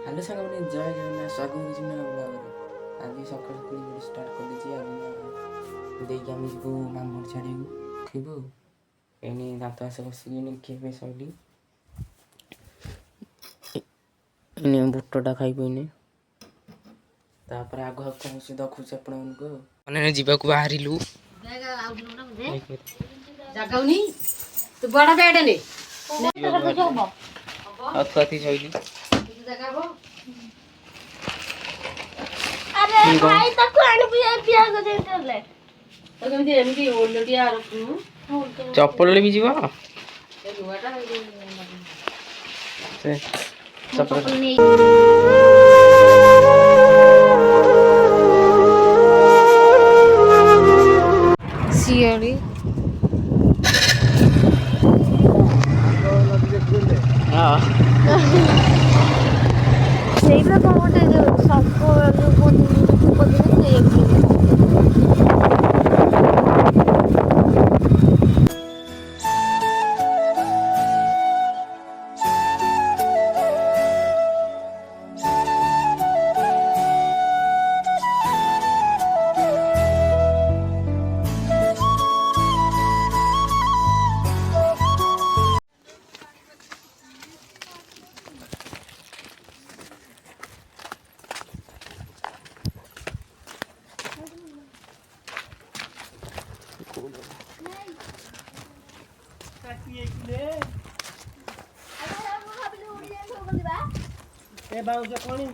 hello सांग मैंने जय जगन्नाथ स्वागत होगी ना ब्लॉग आज सकाल वीडियो स्टार्ट कर देछि आज देखि हम इसको मामूर छाड़ी खिबो एने दांत आसे बसिकी ने खेबे सैली एने बुटटा खाइबो ने तापर आग कौन से देखुछ आपण को माने जीवा को बाहरिलु जागाउनी तू बड़ा बेड ने कथि छैली जगाबो अरे भाई तक आने पिया को दे ले तो केमती एमती ओलडिया चप्पल भी जीवा ए लुआटा से चप्पल नहीं सियाड़ी हां ସେଇଟା କଣ ଗୋଟେ ଯୋଉ ସର୍ପ ଯୋଉ ପଦିନ ସେଇଆ ए बाउज कोनी